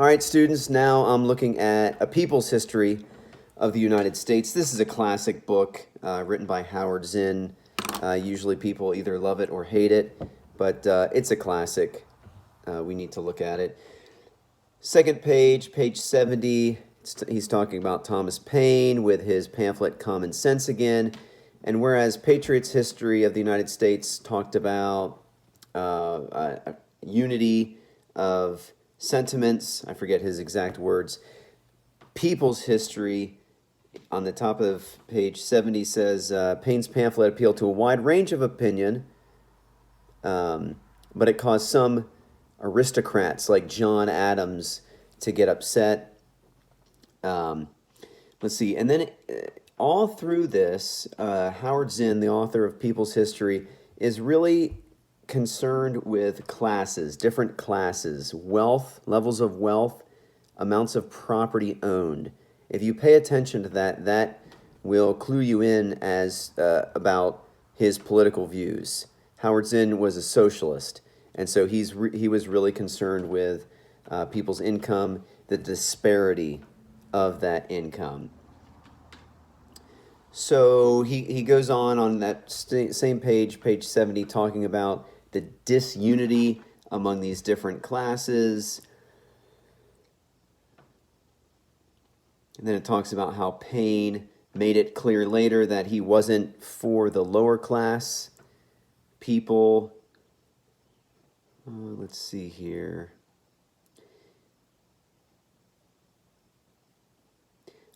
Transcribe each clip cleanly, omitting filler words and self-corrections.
All right, students, now I'm looking at A People's History of the United States. This is a classic book written by Howard Zinn. Usually people either love it or hate it, but it's a classic. We need to look at it. Second page, page 70, he's talking about Thomas Paine with his pamphlet Common Sense Again. And whereas Patriots' History of the United States talked about unity of sentiments, I forget his exact words, People's History on the top of page 70 says Paine's pamphlet appealed to a wide range of opinion, but it caused some aristocrats like John Adams to get upset. Let's see, and then all through this, Howard Zinn, the author of People's History, is really concerned with classes, different classes, wealth, levels of wealth, amounts of property owned. If you pay attention to that, that will clue you in as about his political views. Howard Zinn was a socialist, and so he was really concerned with people's income, the disparity of that income. So he goes on that same page, page 70, talking about the disunity among these different classes. And then it talks about how Paine made it clear later that he wasn't for the lower class people. Let's see here.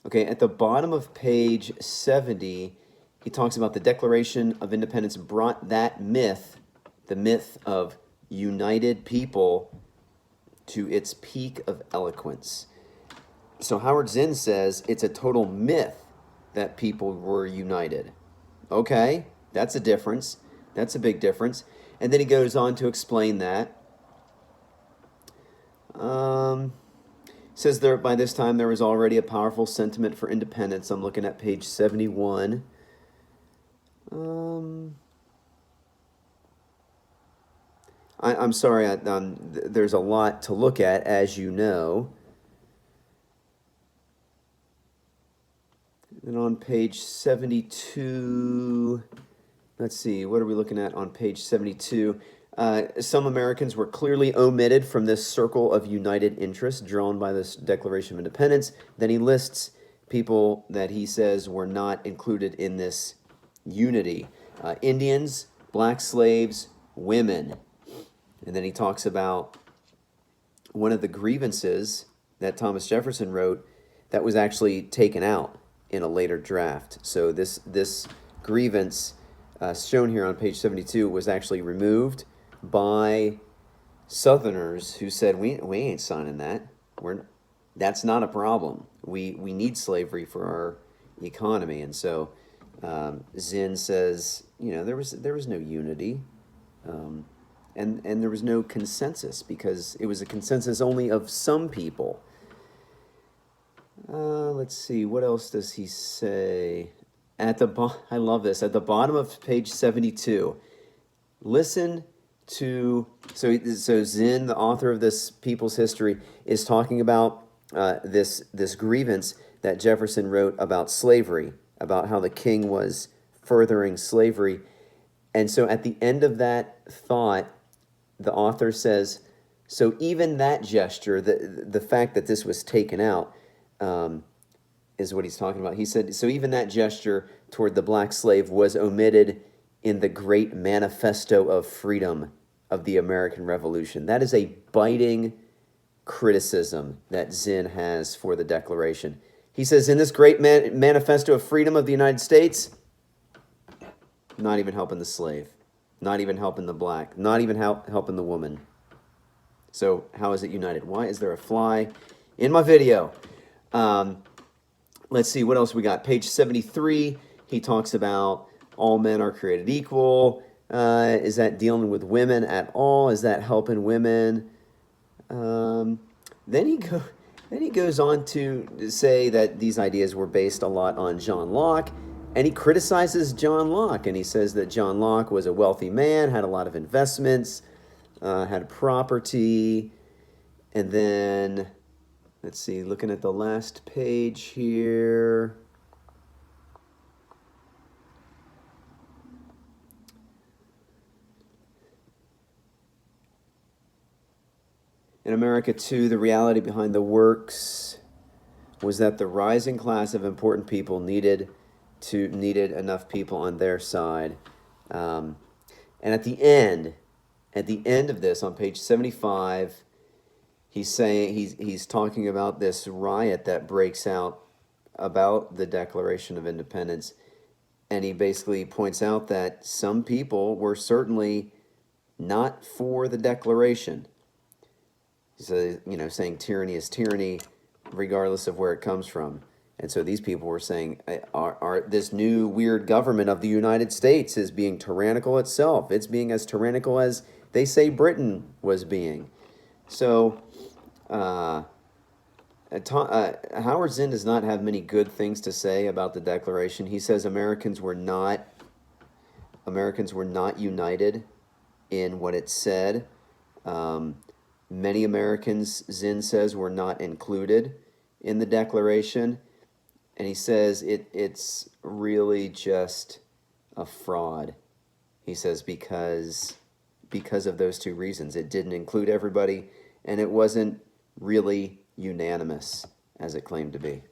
Okay, at the bottom of page 70, he talks about the Declaration of Independence brought that myth, the myth of united people, to its peak of eloquence. So Howard Zinn says it's a total myth that people were united. Okay, that's a difference. That's a big difference. And then he goes on to explain that. Says there by this time there was already a powerful sentiment for independence. I'm looking at page 71. I'm sorry, there's a lot to look at, as you know. And on page 72, let's see, what are we looking at on page 72? Some Americans were clearly omitted from this circle of united interest drawn by this Declaration of Independence. Then he lists people that he says were not included in this unity. Indians, black slaves, women. And then he talks about one of the grievances that Thomas Jefferson wrote that was actually taken out in a later draft. So this grievance shown here on page 72 was actually removed by Southerners who said, we ain't signing that. That's not a problem. We need slavery for our economy. And so Zinn says, there was no unity. And there was no consensus because it was a consensus only of some people. Let's see, what else does he say? I love this. At the bottom of page 72, listen to, so Zinn, the author of this People's History, is talking about this grievance that Jefferson wrote about slavery, about how the king was furthering slavery. And so at the end of that thought, the author says, so even that gesture, the fact that this was taken out, is what he's talking about. He said, so even that gesture toward the black slave was omitted in the great manifesto of freedom of the American Revolution. That is a biting criticism that Zinn has for the Declaration. He says, in this great manifesto of freedom of the United States, not even helping the slave, not even helping the black, not even helping the woman. So how is it united? Why is there a fly in my video? Let's see, what else we got? Page 73, he talks about all men are created equal. Is that dealing with women at all? Is that helping women? Then he goes on to say that these ideas were based a lot on John Locke, and he criticizes John Locke, and he says that John Locke was a wealthy man, had a lot of investments, had property, and then let's see, looking at the last page here. In America, too, the reality behind the works was that the rising class of important people needed enough people on their side. And at the end of this, on page 75, he's talking about this riot that breaks out about the Declaration of Independence, and he basically points out that some people were certainly not for the Declaration. So, saying tyranny is tyranny, regardless of where it comes from. And so these people were saying, this new weird government of the United States is being tyrannical itself. It's being as tyrannical as they say Britain was being. So, Howard Zinn does not have many good things to say about the Declaration. He says Americans were not united in what it said. Many Americans, Zinn says, were not included in the Declaration, and he says it's really just a fraud. He says because of those two reasons. It didn't include everybody, and it wasn't really unanimous as it claimed to be.